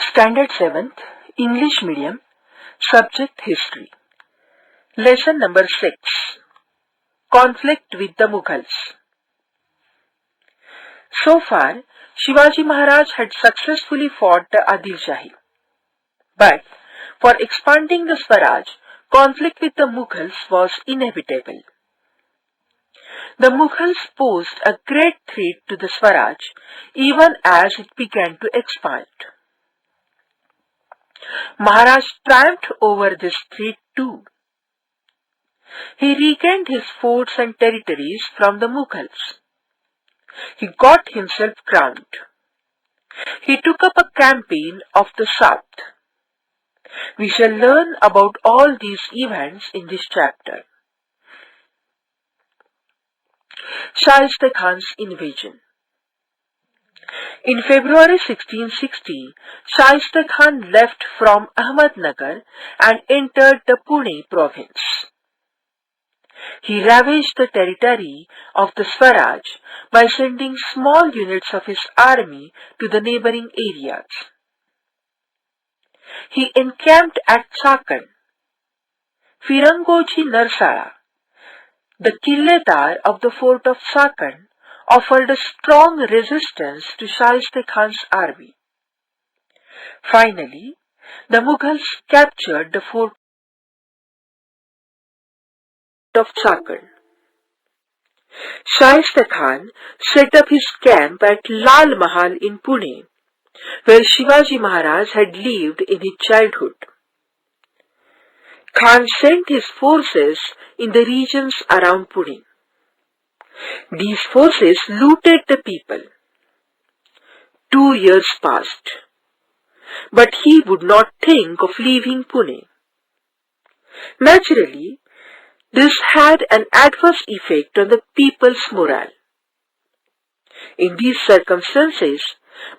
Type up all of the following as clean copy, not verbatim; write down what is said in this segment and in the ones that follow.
Standard 7th, English Medium, Subject History. Lesson number 6. Conflict with the Mughals. So far, Shivaji Maharaj had successfully fought the Adil Shahi. But for expanding the Swaraj, conflict with the Mughals was inevitable. The Mughals posed a great threat to the Swaraj even as it began to expand. Maharaj triumphed over this threat too. He regained his forts and territories from the Mughals. He got himself crowned. He took up a campaign of the south. We shall learn about all these events in this chapter. Shaistakhan's invasion. In February 1660, Shaistakhan left from Ahmednagar and entered the Pune province. He ravaged the territory of the Swaraj by sending small units of his army to the neighboring areas. He encamped at Chakan. Firangoji Narsala, the Killedar of the fort of Chakan, offered a strong resistance to Shaistakhan's army. Finally, the Mughals captured the fort of Chakan. Shaistakhan set up his camp at Lal Mahal in Pune, where Shivaji Maharaj had lived in his childhood. Khan sent his forces in the regions around Pune. These forces looted the people. 2 years passed, but he would not think of leaving Pune. Naturally, this had an adverse effect on the people's morale. In these circumstances,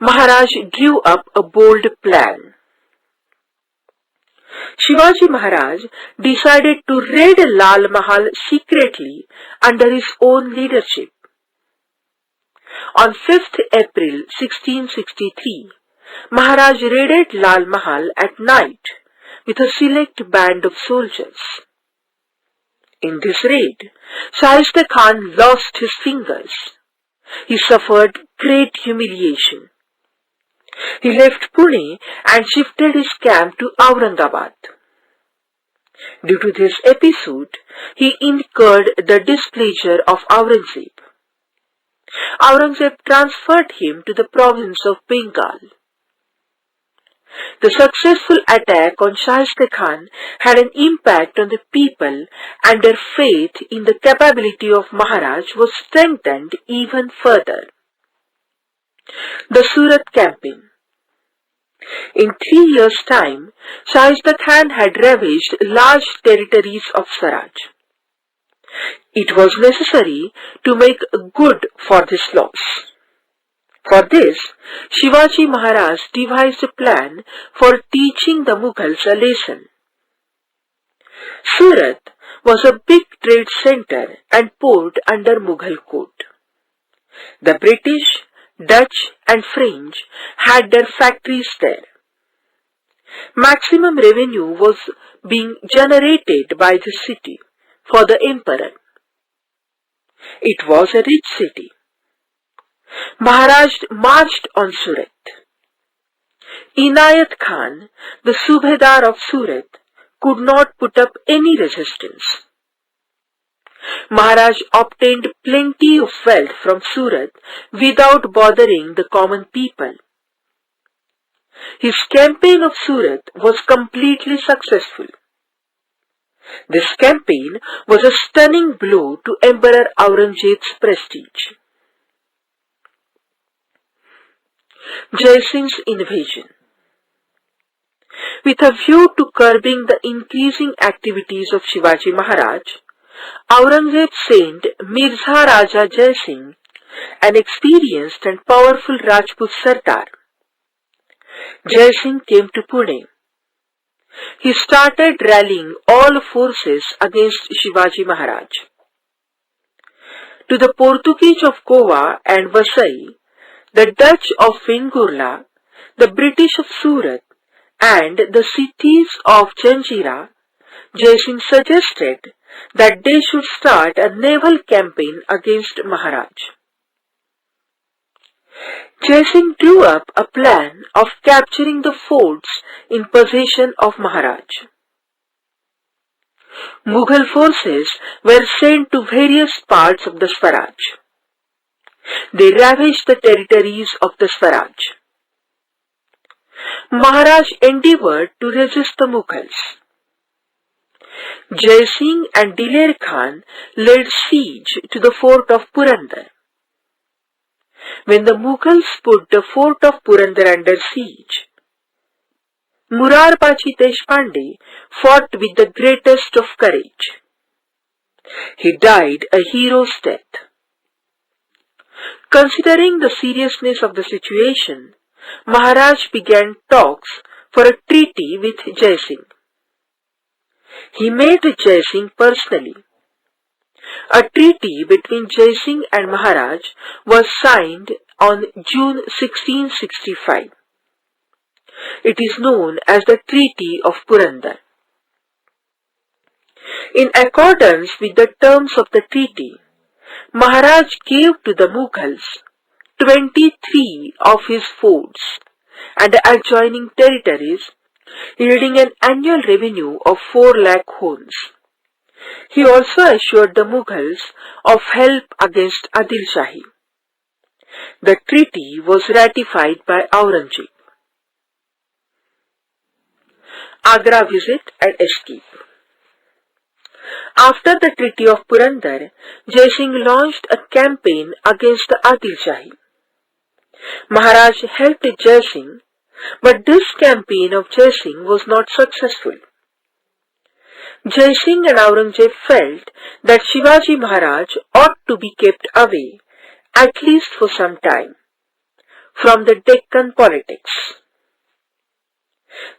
Maharaj drew up a bold plan. Shivaji Maharaj decided to raid Lal Mahal secretly under his own leadership. On 5th April 1663, Maharaj raided Lal Mahal at night with a select band of soldiers. In this raid, Shaistakhan lost his fingers. He suffered great humiliation. He left Pune and shifted his camp to Aurangabad. Due to this episode, he incurred the displeasure of Aurangzeb. Aurangzeb transferred him to the province of Bengal. The successful attack on Shaistakhan had an impact on the people, and their faith in the capability of Maharaj was strengthened even further. The Surat campaign. In 3 years' time, Shaistakhan had ravaged large territories of Swaraj. It was necessary to make good for this loss. For this, Shivaji Maharaj devised a plan for teaching the Mughals a lesson. Surat was a big trade center and port under Mughal court. The British, Dutch and French had their factories there. Maximum revenue was being generated by the city for the emperor. It was a rich city. Maharaj marched on Surat. Inayat Khan, the Subedar of Surat, could not put up any resistance. Maharaj obtained plenty of wealth from Surat without bothering the common people. His campaign of Surat was completely successful. This campaign was a stunning blow to Emperor Aurangzeb's prestige. Jaisingh's invasion. With a view to curbing the increasing activities of Shivaji Maharaj, Aurangzeb sent Mirza Raja Jaisingh, an experienced and powerful Rajput Sardar. Jaisingh came to Pune. He started rallying all forces against Shivaji Maharaj. To the Portuguese of Goa and Vasai, the Dutch of Vengurla, the British of Surat, and the cities of Janjira, Jaisingh suggested that they should start a naval campaign against Maharaj. Jaisingh drew up a plan of capturing the forts in possession of Maharaj. Mughal forces were sent to various parts of the Swaraj. They ravaged the territories of the Swaraj. Maharaj endeavored to resist the Mughals. Jaisingh and Diler Khan laid siege to the fort of Purandar. When the Mughals put the fort of Purandar under siege, Murarbaji Deshpande fought with the greatest of courage. He died a hero's death. Considering the seriousness of the situation, Maharaj began talks for a treaty with Jaisingh. He met Jaisingh personally. A treaty between Jaisingh and Maharaj was signed on June 1665. It is known as the Treaty of Purandar. In accordance with the terms of the treaty, Maharaj gave to the Mughals 23 of his forts and adjoining territories, yielding an annual revenue of 4 lakh hoons. He also assured the Mughals of help against Adil Shahi. The treaty was ratified by Aurangzeb. Agra visit and escape. After the Treaty of Purandar, Jaisingh launched a campaign against the Adil Shahi. Maharaj helped Jaisingh, but this campaign of Jaisingh was not successful. Jaisingh and Aurangzeb felt that Shivaji Maharaj ought to be kept away, at least for some time, from the Deccan politics.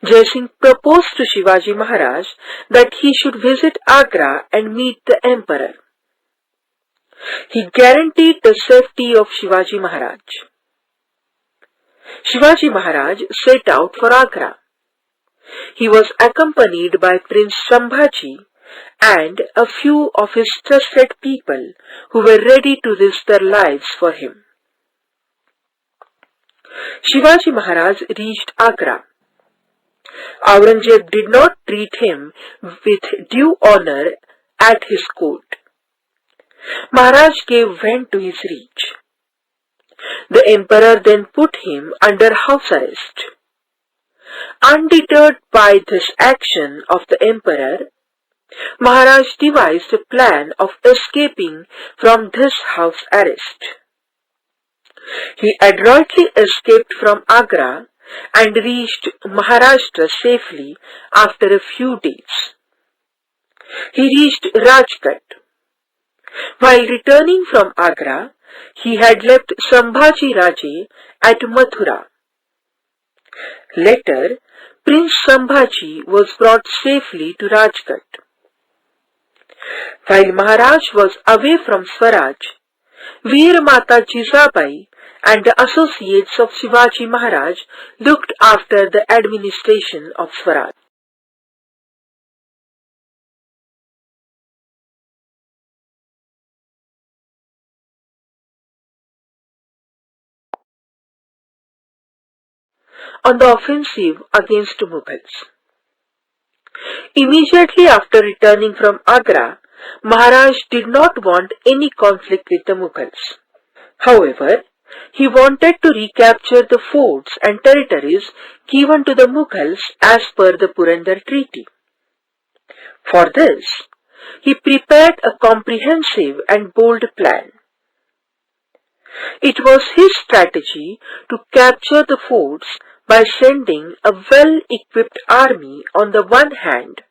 Jaisingh proposed to Shivaji Maharaj that he should visit Agra and meet the emperor. He guaranteed the safety of Shivaji Maharaj. Shivaji Maharaj set out for Agra. He was accompanied by Prince Shambhaji and a few of his trusted people who were ready to risk their lives for him. Shivaji Maharaj reached Agra. Aurangzeb did not treat him with due honor at his court. Maharaj gave vent to his rage. The emperor then put him under house arrest. Undeterred by this action of the emperor, Maharaj devised a plan of escaping from this house arrest. He adroitly escaped from Agra and reached Maharashtra safely after a few days. He reached Rajkot. While returning from Agra, he had left Sambhaji Raje at Mathura. Later, Prince Sambhaji was brought safely to Rajkot. While Maharaj was away from Swaraj, Veer Mata Jizabai and the associates of Shivaji Maharaj looked after the administration of Swaraj. On the offensive against Mughals. Immediately after returning from Agra, Maharaj did not want any conflict with the Mughals. However, he wanted to recapture the forts and territories given to the Mughals as per the Purandar Treaty. For this, he prepared a comprehensive and bold plan. It was his strategy to capture the forts by sending a well-equipped army on the one hand,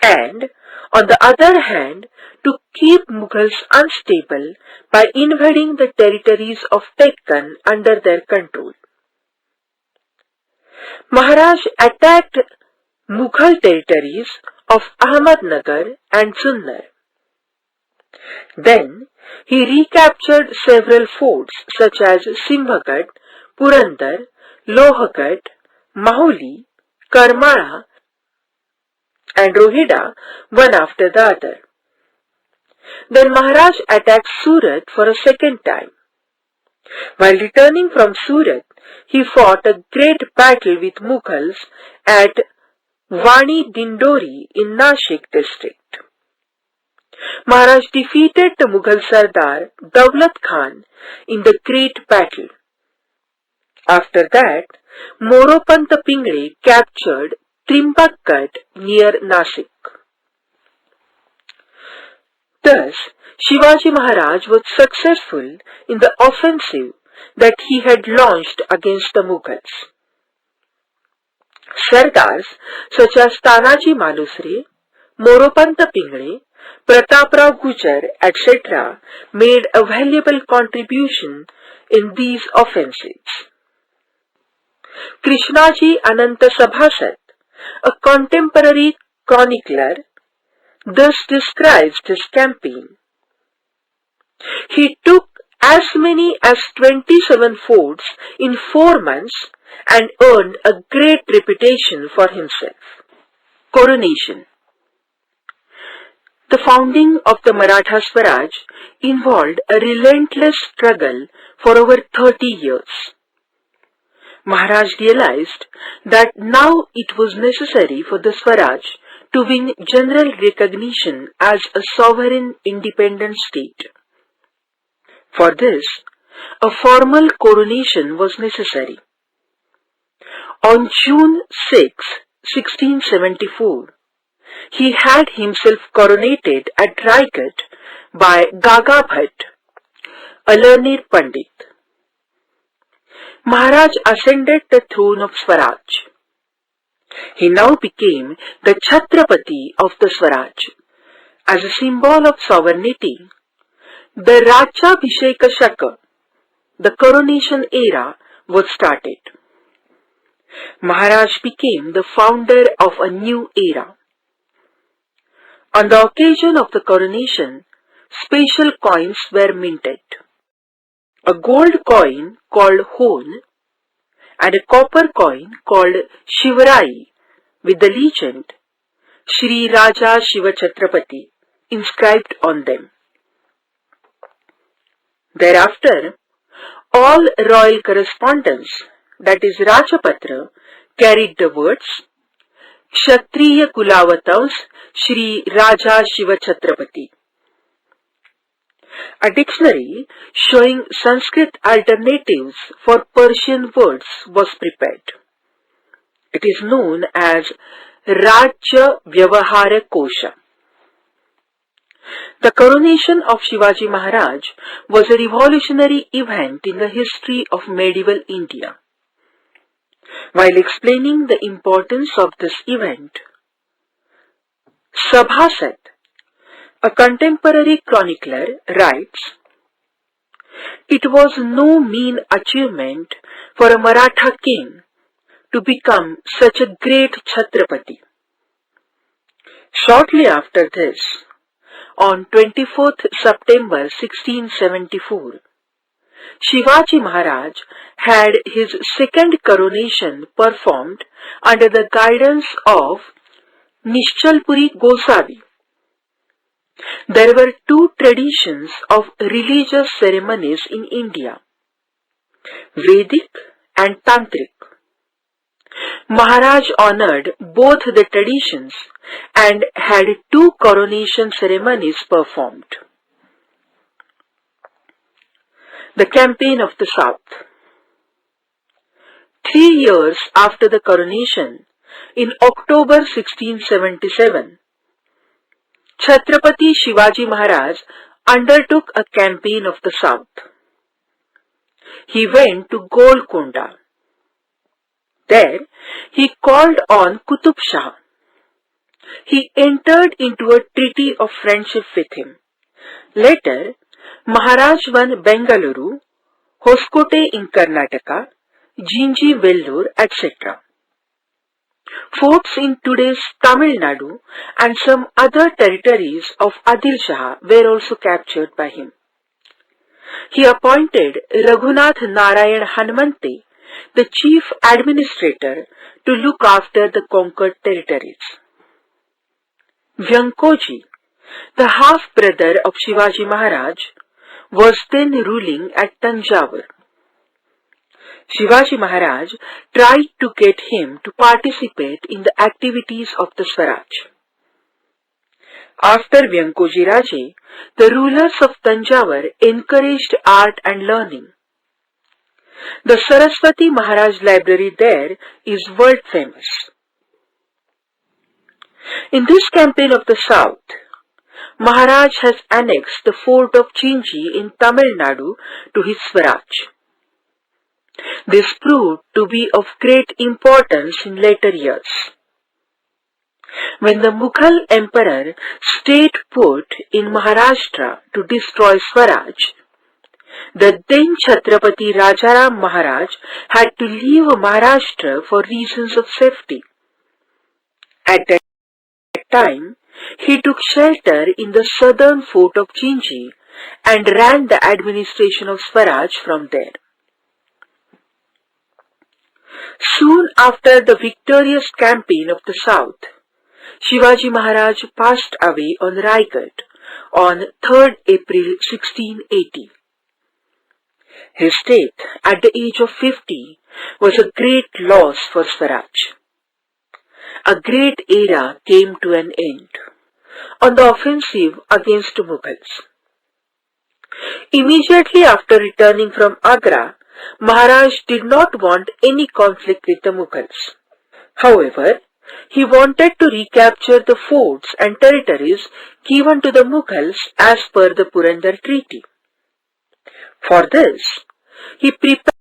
and on the other hand to keep Mughals unstable by invading the territories of Deccan under their control. Maharaj attacked Mughal territories of Ahmednagar and Junnar. Then he recaptured several forts such as Simhagad, Purandar, Lohagat, Maholi, Karmala, and Rohida, one after the other. Then Maharaj attacked Surat for a second time. While returning from Surat, he fought a great battle with Mughals at Vani Dindori in Nashik district. Maharaj defeated the Mughal Sardar Daulat Khan in the great battle. After that, Moropanta Pingre captured Trimbakgarh near Nashik. Thus, Shivaji Maharaj was successful in the offensive that he had launched against the Mughals. Sardars such as Tanaji Malusre, Moropanta Pingre, Prataprao Gujar, etc. made a valuable contribution in these offensives. Krishnaji Ananta Sabhasat, a contemporary chronicler, thus describes this campaign. He took as many as 27 forts in 4 months and earned a great reputation for himself. Coronation. The founding of the Maratha Swaraj involved a relentless struggle for over 30 years. Maharaj realized that now it was necessary for the Swaraj to win general recognition as a sovereign independent state. For this, a formal coronation was necessary. On June 6, 1674, he had himself coronated at Raigad by Gaga Bhatt, a learned Pandit. Maharaj ascended the throne of Swaraj. He now became the Chhatrapati of the Swaraj. As a symbol of sovereignty, the Rajyabhisheka Shaka, the coronation era, was started. Maharaj became the founder of a new era. On the occasion of the coronation, special coins were minted. A gold coin called Hon and a copper coin called Shivrai with the legend Shri Raja Shiva Chhatrapati inscribed on them. Thereafter, all royal correspondence, that is Rajapatra, carried the words Kshatriya Kulavataus Shri Raja Shiva Chhatrapati. A dictionary showing Sanskrit alternatives for Persian words was prepared. It is known as Rajya Vyavahara Kosha. The coronation of Shivaji Maharaj was a revolutionary event in the history of medieval India. While explaining the importance of this event, Sabhasat, a contemporary chronicler, writes, "It was no mean achievement for a Maratha king to become such a great Chhatrapati." Shortly after this, on 24th September 1674, Shivaji Maharaj had his second coronation performed under the guidance of Nishchalpuri Gosavi. There were two traditions of religious ceremonies in India, Vedic and Tantric. Maharaj honored both the traditions and had two coronation ceremonies performed. The Campaign of the South. 3 years after the coronation, in October 1677, Chhatrapati Shivaji Maharaj undertook a campaign of the South. He went to Golconda. There, he called on Qutub Shah. He entered into a treaty of friendship with him. Later, Maharaj won Bengaluru, Hoskote in Karnataka, Jinji Vellore, etc. Forts in today's Tamil Nadu and some other territories of Adil Shah were also captured by him. He appointed Raghunath Narayan Hanumante the chief administrator to look after the conquered territories. Vyankoji, the half-brother of Shivaji Maharaj, was then ruling at Tanjavur. Shivaji Maharaj tried to get him to participate in the activities of the Swaraj. After Vyankoji Raje, the rulers of Tanjavur encouraged art and learning. The Saraswati Maharaj library there is world famous. In this campaign of the south, Maharaj has annexed the fort of Chinji in Tamil Nadu to his Swaraj. This proved to be of great importance in later years. When the Mughal emperor stayed put in Maharashtra to destroy Swaraj, the then Chhatrapati Rajaram Maharaj had to leave Maharashtra for reasons of safety. At that time, he took shelter in the southern fort of Chinji and ran the administration of Swaraj from there. Soon after the victorious campaign of the south, Shivaji Maharaj passed away on Raigad on 3rd April 1680. His death at the age of 50 was a great loss for Swaraj. A great era came to an end on the offensive against Mughals. Immediately after returning from Agra, Maharaj did not want any conflict with the Mughals. However, he wanted to recapture the forts and territories given to the Mughals as per the Purandar Treaty. For this, he prepared